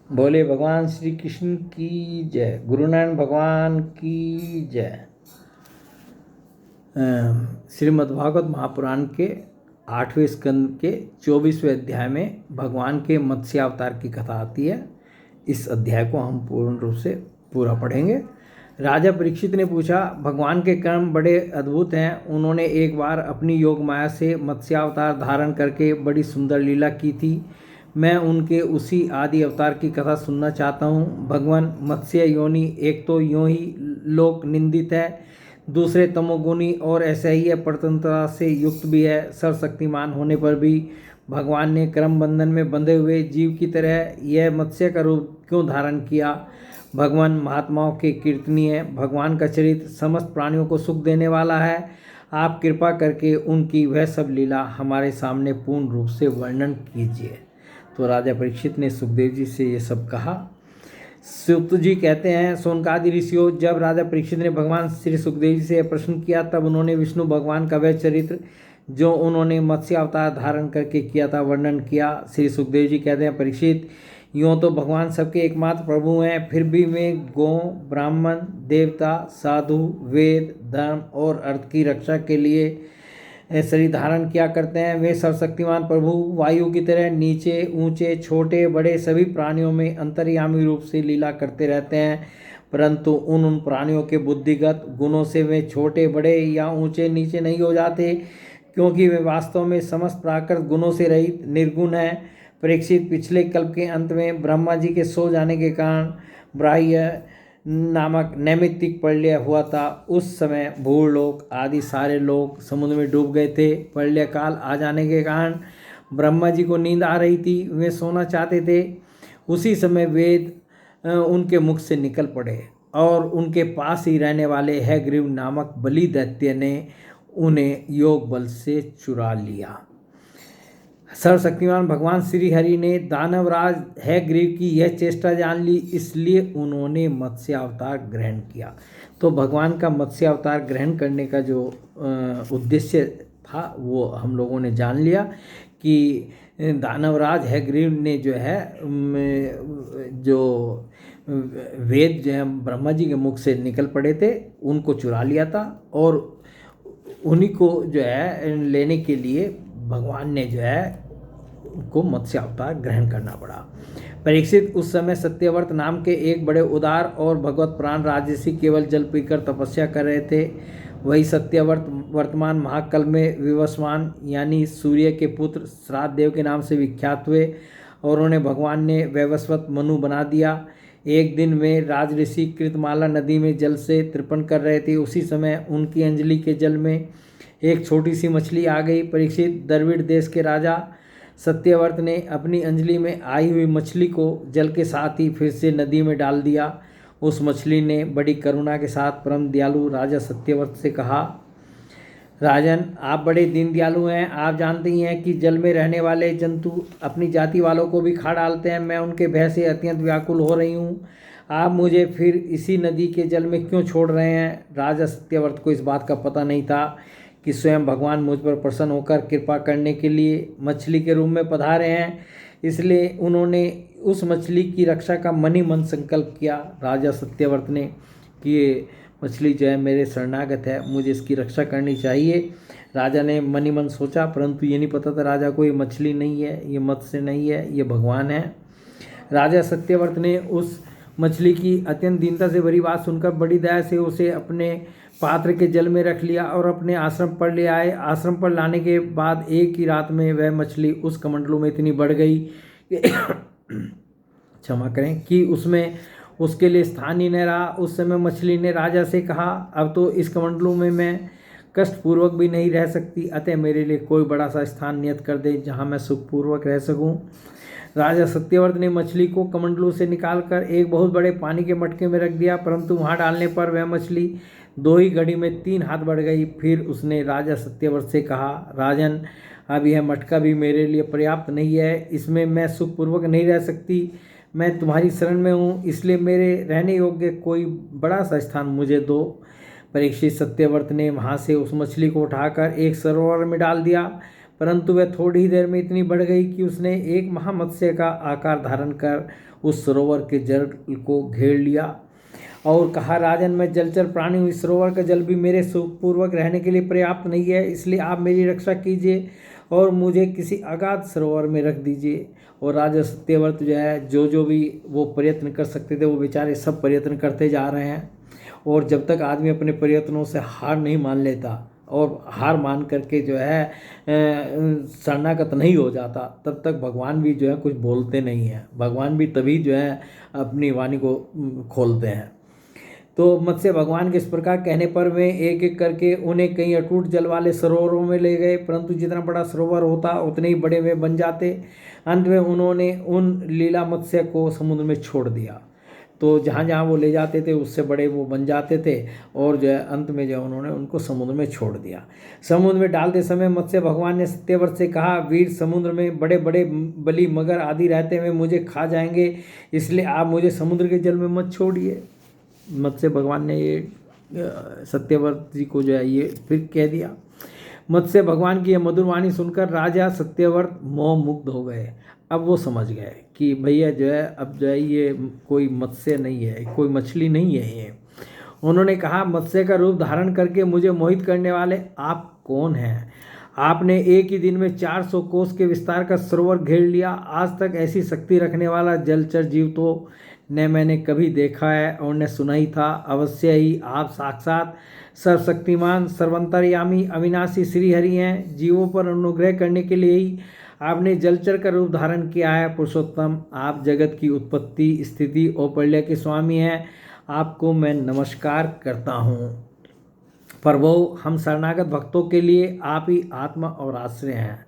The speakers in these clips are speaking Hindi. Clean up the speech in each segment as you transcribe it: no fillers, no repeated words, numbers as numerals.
बोले भगवान श्री कृष्ण की जय, गुरु नानक भगवान की जय। श्रीमद्भागवत महापुराण के 8वें स्कंद के 24वें अध्याय में भगवान के मत्स्य अवतार की कथा आती है। इस अध्याय को हम पूर्ण रूप से पूरा पढ़ेंगे। राजा परीक्षित ने पूछा, भगवान के कर्म बड़े अद्भुत हैं। उन्होंने एक बार अपनी योग माया से मत्स्यावतार धारण करके बड़ी सुंदर लीला की थी। मैं उनके उसी आदि अवतार की कथा सुनना चाहता हूँ। भगवान मत्स्य योनि एक तो यूं ही लोक निंदित है, दूसरे तमोगुणी और ऐसे ही है परतंत्रता से युक्त भी है। सर्वशक्तिमान होने पर भी भगवान ने कर्म बंधन में बंधे हुए जीव की तरह यह मत्स्य का रूप क्यों धारण किया। भगवान महात्माओं के कीर्तनीय है। भगवान का चरित्र समस्त प्राणियों को सुख देने वाला है। आप कृपा करके उनकी वह सब लीला हमारे सामने पूर्ण रूप से वर्णन कीजिए। तो राजा परीक्षित ने सुखदेव जी से ये सब कहा। सुत जी कहते हैं, सोनकादि ऋषियों, जब राजा परीक्षित ने भगवान श्री सुखदेव जी से प्रश्न किया तब उन्होंने विष्णु भगवान का वह चरित्र जो उन्होंने मत्स्य अवतार धारण करके किया था वर्णन किया। श्री सुखदेव जी कहते हैं, परीक्षित, यूँ तो भगवान सबके एकमात्र प्रभु हैं, फिर भी वे गौ, ब्राह्मण, देवता, साधु, वेद, धर्म और अर्थ की रक्षा के लिए शरीर धारण किया करते हैं। वे सर्वशक्तिमान प्रभु वायु की तरह नीचे, ऊंचे, छोटे, बड़े सभी प्राणियों में अंतर्यामी रूप से लीला करते रहते हैं, परंतु उन प्राणियों के बुद्धिगत गुणों से वे छोटे, बड़े या ऊंचे नीचे नहीं हो जाते, क्योंकि वे वास्तव में समस्त प्राकृत गुणों से रहित निर्गुण है। परीक्षित, पिछले कल्प के अंत में ब्रह्मा जी के सो जाने के कारण ब्राह्य नामक नैमित्तिक प्रलय हुआ था। उस समय भूलोक आदि सारे लोग समुद्र में डूब गए थे। प्रलय काल आ जाने के कारण ब्रह्मा जी को नींद आ रही थी, वे सोना चाहते थे। उसी समय वेद उनके मुख से निकल पड़े और उनके पास ही रहने वाले हैग्रीव नामक बलि दैत्य ने उन्हें योग बल से चुरा लिया। सर्वशक्तिमान भगवान श्री हरि ने दानवराज हैग्रीव की यह चेष्टा जान ली, इसलिए उन्होंने मत्स्य अवतार ग्रहण किया। तो भगवान का मत्स्य अवतार ग्रहण करने का जो उद्देश्य था वो हम लोगों ने जान लिया कि दानवराज हैग्रीव ने जो है जो वेद जो है ब्रह्मा जी के मुख से निकल पड़े थे उनको चुरा लिया था, और उन्हीं को जो है लेने के लिए भगवान ने जो है उनको मत्स्य अवतार ग्रहण करना पड़ा। परीक्षित, उस समय सत्यव्रत नाम के एक बड़े उदार और भगवत प्राण राजर्षि केवल जल पीकर तपस्या कर रहे थे। वही सत्यव्रत वर्तमान महाकल में विवस्वान यानी सूर्य के पुत्र श्राद्ध देव के नाम से विख्यात हुए और उन्हें भगवान ने वैवस्वत मनु बना दिया। एक दिन में राजऋषि कृतमाला नदी में जल से तर्पण कर रहे थे। उसी समय उनकी अंजलि के जल में एक छोटी सी मछली आ गई। परीक्षित, द्रविड़ देश के राजा सत्यव्रत ने अपनी अंजलि में आई हुई मछली को जल के साथ ही फिर से नदी में डाल दिया। उस मछली ने बड़ी करुणा के साथ परम दयालु राजा सत्यव्रत से कहा, राजन, आप बड़े दीन दयालु हैं। आप जानते ही हैं कि जल में रहने वाले जंतु अपनी जाति वालों को भी खा डालते हैं। मैं उनके भय से अत्यंत व्याकुल हो रही हूँ। आप मुझे फिर इसी नदी के जल में क्यों छोड़ रहे हैं। राजा सत्यव्रत को इस बात का पता नहीं था कि स्वयं भगवान मुझ पर प्रसन्न होकर कृपा करने के लिए मछली के रूप में पधारे हैं, इसलिए उन्होंने उस मछली की रक्षा का मन ही मन संकल्प किया। राजा सत्यव्रत ने कि ये मछली जो है मेरे शरणागत है, मुझे इसकी रक्षा करनी चाहिए। राजा ने मन ही मन सोचा, परंतु ये नहीं पता था राजा को ये मछली नहीं है, ये मत्स्य नहीं है, ये भगवान है। राजा सत्यव्रत ने उस मछली की अत्यंत दीनता से भरी बात सुनकर बड़ी दया से उसे अपने पात्र के जल में रख लिया और अपने आश्रम पर ले आए। आश्रम पर लाने के बाद एक ही रात में वह मछली उस कमंडलू में इतनी बढ़ गई कि क्षमा करें कि उसमें उसके लिए स्थान ही न रहा। उस समय मछली ने राजा से कहा, अब तो इस कमंडलू में मैं कष्टपूर्वक भी नहीं रह सकती, अतः मेरे लिए कोई बड़ा सा स्थान नियत कर दे जहाँ मैं सुखपूर्वक रह सकूँ। राजा सत्यव्रत ने मछली को कमंडलू से निकालकर एक बहुत बड़े पानी के मटके में रख दिया, परंतु वहाँ डालने पर वह मछली 2 ही घड़ी में 3 हाथ बढ़ गई। फिर उसने राजा सत्यव्रत से कहा, राजन, अब यह मटका भी मेरे लिए पर्याप्त नहीं है, इसमें मैं सुखपूर्वक नहीं रह सकती। मैं तुम्हारी शरण में हूँ, इसलिए मेरे रहने योग्य कोई बड़ा सा स्थान मुझे दो। परीक्षित, सत्यव्रत ने वहाँ से उस मछली को उठाकर एक सरोवर में डाल दिया। परंतु वह थोड़ी ही देर में इतनी बढ़ गई कि उसने एक महामत्स्य का आकार धारण कर उस सरोवर के जल को घेर लिया और कहा, राजन, मैं जलचर प्राणी हूँ। इस सरोवर का जल भी मेरे सुखपूर्वक रहने के लिए पर्याप्त नहीं है, इसलिए आप मेरी रक्षा कीजिए और मुझे किसी अगाध सरोवर में रख दीजिए। और राजा सत्यव्रत जो है, जो भी वो प्रयत्न कर सकते थे वो बेचारे सब प्रयत्न करते जा रहे हैं। और जब तक आदमी अपने प्रयत्नों से हार नहीं मान लेता और हार मान करके जो है शरणागत नहीं हो जाता, तब तक भगवान भी जो है कुछ बोलते नहीं हैं। भगवान भी तभी जो है अपनी वाणी को खोलते हैं। तो मत्स्य भगवान के इस प्रकार कहने पर वे एक एक करके उन्हें कई अटूट जल वाले सरोवरों में ले गए, परंतु जितना बड़ा सरोवर होता उतने ही बड़े वे बन जाते। अंत में उन्होंने उन लीला मत्स्य को समुद्र में छोड़ दिया। तो जहाँ जहाँ वो ले जाते थे उससे बड़े वो बन जाते थे और जो है अंत में जो उन्होंने उनको समुद्र में छोड़ दिया। समुद्र में डालते समय मत्स्य भगवान ने सत्यव्रत से कहा, वीर, समुद्र में बड़े बड़े बलि मगर आदि रहते हुए मुझे खा जाएंगे, इसलिए आप मुझे समुद्र के जल में मत छोड़िए। मत्स्य भगवान ने ये सत्यव्रत जी को जो है ये फिर कह दिया। मत्स्य भगवान की यह मधुर वाणी सुनकर राजा सत्यव्रत मोह मुग्ध हो गए। अब वो समझ गए कि भैया जो है अब जो है ये कोई मत्स्य नहीं है, कोई मछली नहीं है ये। उन्होंने कहा, मत्स्य का रूप धारण करके मुझे मोहित करने वाले आप कौन हैं? आपने एक ही दिन में 400 कोस के विस्तार का सरोवर घेर लिया। आज तक ऐसी शक्ति रखने वाला जलचर जीव तो न मैंने कभी देखा है और न सुना ही था। अवश्य ही आप साक्षात सर्वशक्तिमान, सर्वंतर्यामी, अविनाशी श्रीहरि हैं। जीवों पर अनुग्रह करने के लिए ही आपने जलचर का रूप धारण किया है। पुरुषोत्तम, आप जगत की उत्पत्ति, स्थिति और प्रलय के स्वामी हैं। आपको मैं नमस्कार करता हूँ। प्रभो, हम शरणागत भक्तों के लिए आप ही आत्मा और आश्रय हैं।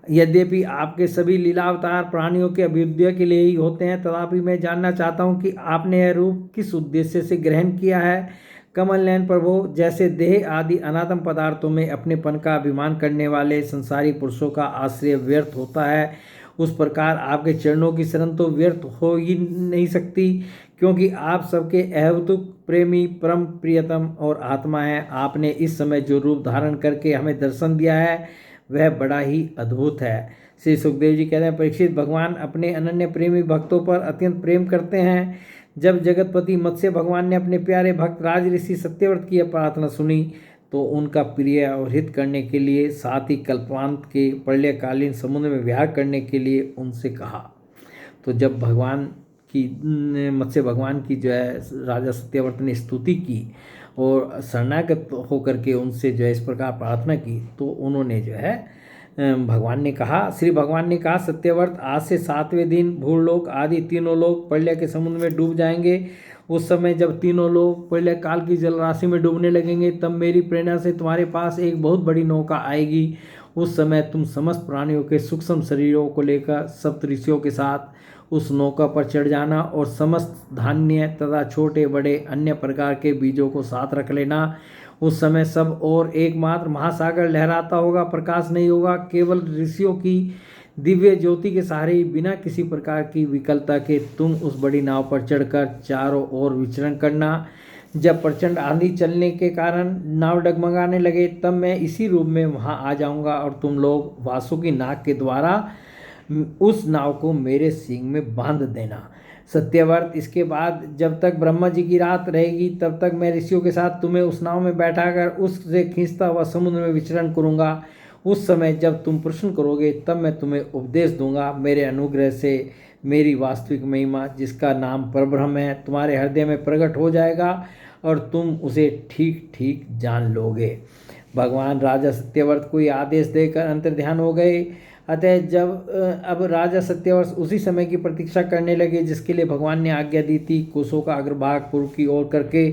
यद्यपि आपके सभी लीलावतार प्राणियों के अभ्युदय के लिए ही होते हैं, तथापि मैं जानना चाहता हूँ कि आपने यह रूप किस उद्देश्य से ग्रहण किया है। कमल नयन प्रभो, जैसे देह आदि अनात्म पदार्थों में अपनेपन का अभिमान करने वाले संसारी पुरुषों का आश्रय व्यर्थ होता है, उस प्रकार आपके चरणों की शरण तो व्यर्थ हो ही नहीं सकती, क्योंकि आप सबके अहेतुक प्रेमी, परम प्रियतम और आत्मा हैं। आपने इस समय जो रूप धारण करके हमें दर्शन दिया है वह बड़ा ही अद्भुत है। श्री सुखदेव जी कहते हैं, परीक्षित, भगवान अपने अनन्य प्रेमी भक्तों पर अत्यंत प्रेम करते हैं। जब जगतपति मत्स्य भगवान ने अपने प्यारे भक्त राज ऋषि सत्यव्रत की प्रार्थना सुनी तो उनका प्रिय और हित करने के लिए, साथ ही कल्पांत के प्रलयकालीन समुद्र में विहार करने के लिए उनसे कहा। तो जब भगवान की मत्स्य भगवान की जो है राजा सत्यव्रत ने स्तुति की और शरणागत होकर के उनसे जो है इस प्रकार प्रार्थना की, तो उन्होंने जो है भगवान ने कहा, श्री भगवान ने कहा, सत्यव्रत, आज से 7वें दिन भूलोक आदि तीनों लोग प्रलय के समुद्र में डूब जाएंगे। उस समय जब तीनों लोग प्रलय काल की जलराशि में डूबने लगेंगे, तब मेरी प्रेरणा से तुम्हारे पास एक बहुत बड़ी नौका आएगी। उस समय तुम समस्त प्राणियों के सूक्ष्म शरीरों को लेकर सप्तऋषियों के साथ उस नौका पर चढ़ जाना और समस्त धान्य तथा छोटे बड़े अन्य प्रकार के बीजों को साथ रख लेना। उस समय सब और एकमात्र महासागर लहराता होगा, प्रकाश नहीं होगा। केवल ऋषियों की दिव्य ज्योति के सहारे ही बिना किसी प्रकार की विकलता के तुम उस बड़ी नाव पर चढ़कर चारों ओर विचरण करना। जब प्रचंड आंधी चलने के कारण नाव डगमगाने लगे, तब मैं इसी रूप में वहां आ जाऊंगा और तुम लोग वासुकी नाग के द्वारा उस नाव को मेरे सींग में बांध देना। सत्यव्रत, इसके बाद जब तक ब्रह्मा जी की रात रहेगी तब तक मैं ऋषियों के साथ तुम्हें उस नाव में बैठाकर उससे खींचता हुआ समुद्र में विचरण करूंगा। उस समय जब तुम प्रश्न करोगे तब मैं तुम्हें उपदेश दूंगा। मेरे अनुग्रह से मेरी वास्तविक महिमा, जिसका नाम परब्रह्म है, तुम्हारे हृदय में प्रकट हो जाएगा और तुम उसे ठीक ठीक जान लोगे। भगवान राजा सत्यव्रत को यह आदेश देकर अंतर्ध्यान हो गए। अतः जब अब राजा सत्यव्रत उसी समय की प्रतीक्षा करने लगे जिसके लिए भगवान ने आज्ञा दी थी। कोसों का अग्रभाग पूर्व की ओर करके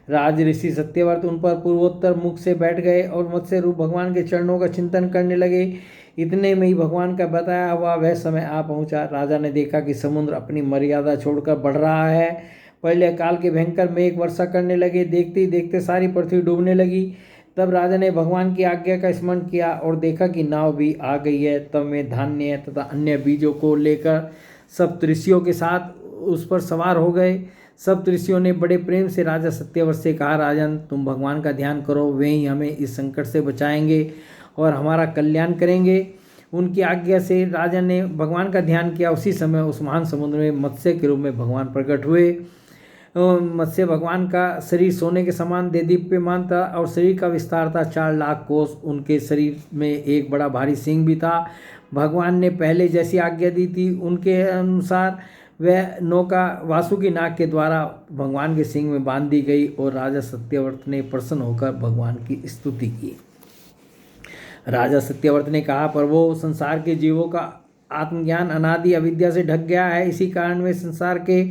राज ऋषि सत्यव्रत उन पर पूर्वोत्तर मुख से बैठ गए और मत्स्य रूप भगवान के चरणों का चिंतन करने लगे। इतने में ही भगवान का बताया हुआ वह समय आ पहुंचा। राजा ने देखा कि समुद्र अपनी मर्यादा छोड़कर बढ़ रहा है। प्रलय काल के भयंकर मेघ वर्षा करने लगे। देखते ही देखते सारी पृथ्वी डूबने लगी। तब राजा ने भगवान की आज्ञा का स्मरण किया और देखा कि नाव भी आ गई है। तब वे धान्य तथा अन्य बीजों को लेकर सप्तऋषियों के साथ उस पर सवार हो गए। सप्तऋषियों ने बड़े प्रेम से राजा सत्यव्रत से कहा, राजन, तुम भगवान का ध्यान करो, वे ही हमें इस संकट से बचाएंगे और हमारा कल्याण करेंगे। उनकी आज्ञा से राजा ने भगवान का ध्यान किया। उसी समय उस महान समुद्र में मत्स्य के रूप में भगवान प्रकट हुए। मत्स्य भगवान का शरीर सोने के समान देदीप्यमान था और शरीर का विस्तार था 4 लाख कोस। उनके शरीर में एक बड़ा भारी सिंह भी था। भगवान ने पहले जैसी आज्ञा दी थी उनके अनुसार वह नौका वासुकी नाग के द्वारा भगवान के सिंह में बांध दी गई और राजा सत्यव्रत ने प्रसन्न होकर भगवान की स्तुति की। राजा सत्यव्रत ने कहा, प्रभु, संसार के जीवों का आत्मज्ञान अनादि अविद्या से ढक गया है। इसी कारण वे संसार के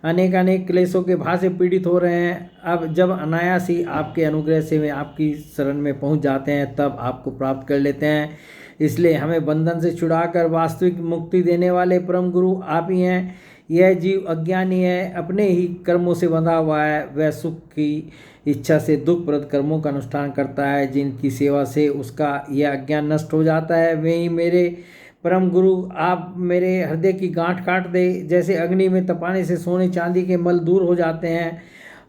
अनेक क्लेशों के भार से पीड़ित हो रहे हैं। अब जब अनायास ही आपके अनुग्रह से वे आपकी शरण में पहुंच जाते हैं तब आपको प्राप्त कर लेते हैं। इसलिए हमें बंधन से छुड़ाकर वास्तविक मुक्ति देने वाले परम गुरु आप ही हैं। यह जीव अज्ञानी है, अपने ही कर्मों से बंधा हुआ है। वह सुख की इच्छा से दुखप्रद कर्मों का अनुष्ठान करता है, जिनकी सेवा से उसका यह अज्ञान नष्ट हो जाता है। वे ही मेरे परम गुरु, आप मेरे हृदय की गांठ काट दे। जैसे अग्नि में तपाने से सोने चांदी के मल दूर हो जाते हैं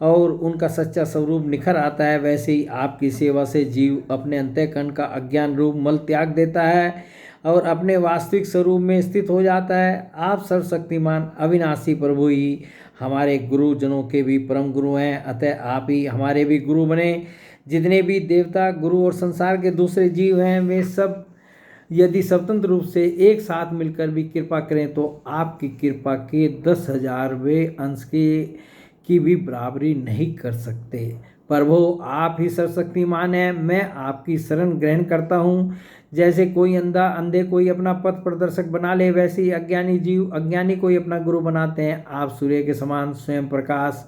और उनका सच्चा स्वरूप निखर आता है, वैसे ही आपकी सेवा से जीव अपने अंतःकरण का अज्ञान रूप मल त्याग देता है और अपने वास्तविक स्वरूप में स्थित हो जाता है। आप सर्वशक्तिमान अविनाशी प्रभु ही हमारे गुरुजनों के भी परम गुरु हैं, अतः आप ही हमारे भी गुरु बने। जितने भी देवता, गुरु और संसार के दूसरे जीव हैं, वे सब यदि स्वतंत्र रूप से एक साथ मिलकर भी कृपा करें तो आपकी कृपा के 10,000वें अंश की भी बराबरी नहीं कर सकते। प्रभु, आप ही सर्वशक्तिमान हैं। मैं आपकी शरण ग्रहण करता हूँ। जैसे कोई अंधे कोई अपना पथ प्रदर्शक बना ले, वैसे ही अज्ञानी जीव अज्ञानी कोई अपना गुरु बनाते हैं। आप सूर्य के समान स्वयं प्रकाश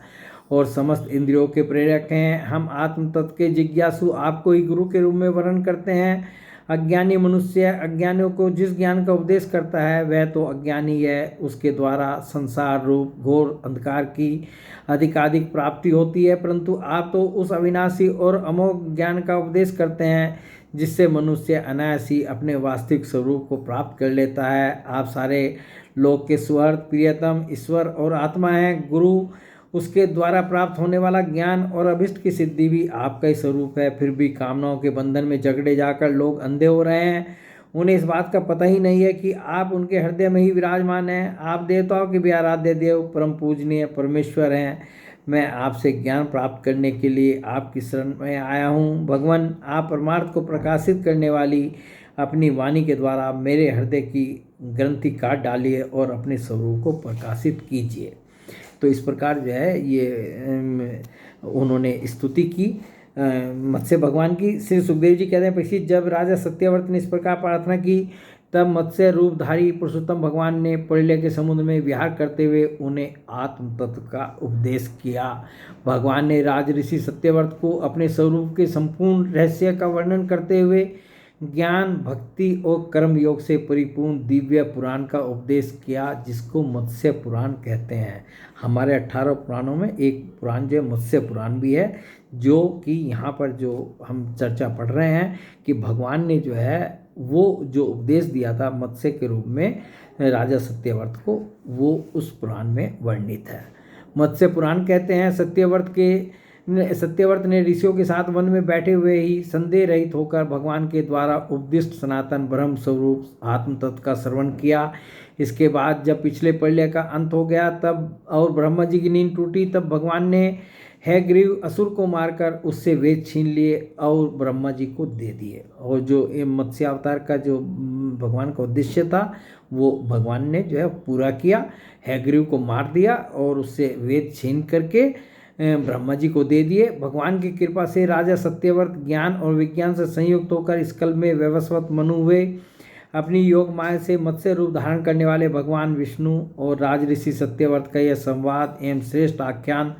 और समस्त इंद्रियों के प्रेरक हैं। हम आत्म तत्व के जिज्ञासु आपको ही गुरु के रूप में वर्णन करते हैं। अज्ञानी मनुष्य अज्ञानियों को जिस ज्ञान का उपदेश करता है वह तो अज्ञानी है। उसके द्वारा संसार रूप घोर अंधकार की अधिकाधिक प्राप्ति होती है, परंतु आप तो उस अविनाशी और अमोघ ज्ञान का उपदेश करते हैं जिससे मनुष्य अनायास ही अपने वास्तविक स्वरूप को प्राप्त कर लेता है। आप सारे लोक के सुहृद, प्रियतम, ईश्वर और आत्मा हैं। गुरु, उसके द्वारा प्राप्त होने वाला ज्ञान और अभिष्ट की सिद्धि भी आपका ही स्वरूप है। फिर भी कामनाओं के बंधन में जकड़े जाकर लोग अंधे हो रहे हैं। उन्हें इस बात का पता ही नहीं है कि आप उनके हृदय में ही विराजमान हैं। आप देवताओं के भी आराध्य देव, परम पूजनीय परमेश्वर हैं। मैं आपसे ज्ञान प्राप्त करने के लिए आपकी शरण में आया हूँ। भगवान, आप परमार्थ को प्रकाशित करने वाली अपनी वाणी के द्वारा मेरे हृदय की ग्रंथि काट डालिए और अपने स्वरूप को प्रकाशित कीजिए। तो इस प्रकार जो है ये उन्होंने स्तुति की मत्स्य भगवान की। श्री सुखदेव जी कहते हैं, परीक्षित, जब राजा सत्यव्रत ने इस प्रकार प्रार्थना की तब मत्स्य रूपधारी पुरुषोत्तम भगवान ने प्रलय के समुद्र में विहार करते हुए उन्हें आत्म तत्व का उपदेश किया। भगवान ने राज ऋषि सत्यव्रत को अपने स्वरूप के संपूर्ण रहस्य का वर्णन करते हुए ज्ञान, भक्ति और कर्म योग से परिपूर्ण दिव्य पुराण का उपदेश किया, जिसको मत्स्य पुराण कहते हैं। हमारे 18 पुराणों में एक पुराण जो है मत्स्य पुराण भी है, जो कि यहाँ पर जो हम चर्चा पढ़ रहे हैं कि भगवान ने जो है वो जो उपदेश दिया था मत्स्य के रूप में राजा सत्यव्रत को, वो उस पुराण में वर्णित है। मत्स्य पुराण कहते हैं, सत्यव्रत ने ऋषियों के साथ वन में बैठे हुए ही संदेह रहित होकर भगवान के द्वारा उपदिष्ट सनातन ब्रह्म स्वरूप आत्म तत्व का श्रवण किया। इसके बाद जब पिछले प्रलय का अंत हो गया तब और ब्रह्मा जी की नींद टूटी, तब भगवान ने हैग्रीव असुर को मारकर उससे वेद छीन लिए और ब्रह्मा जी को दे दिए। और जो मत्स्य अवतार का जो भगवान का उद्देश्य था वो भगवान ने जो है पूरा किया। हैग्रीव को मार दिया और उससे वेद छीन करके ब्रह्मा जी को दे दिए। भगवान की कृपा से राजा सत्यव्रत ज्ञान और विज्ञान से संयुक्त होकर इस कल में वैवस्वत मनु हुए। अपनी योग माया से मत्स्य रूप धारण करने वाले भगवान विष्णु और राज ऋषि सत्यव्रत का यह संवाद एवं श्रेष्ठ आख्यान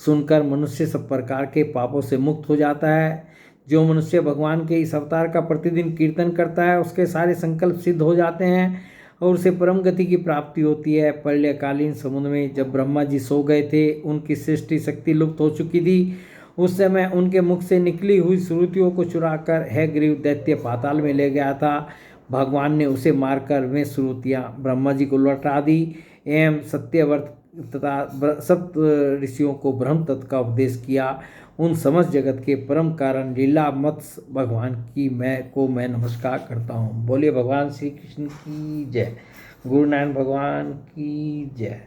सुनकर मनुष्य सब प्रकार के पापों से मुक्त हो जाता है। जो मनुष्य भगवान के इस अवतार का प्रतिदिन कीर्तन करता है उसके सारे संकल्प सिद्ध हो जाते हैं और उसे परम गति की प्राप्ति होती है। प्रलयकालीन समुद्र में जब ब्रह्मा जी सो गए थे, उनकी सृष्टि शक्ति लुप्त हो चुकी थी। उस समय उनके मुख से निकली हुई श्रुतियों को चुराकर हैग्रीव दैत्य पाताल में ले गया था। भगवान ने उसे मारकर वे श्रुतियाँ ब्रह्मा जी को लौटा दी एवं सत्यव्रत तथा सप्त ऋषियों को ब्रह्म तत्व का उपदेश किया। उन समस्त जगत के परम कारण लीला मत्स्य भगवान की मैं नमस्कार करता हूँ। बोलिए भगवान श्री कृष्ण की जय। गुरु नानक भगवान की जय।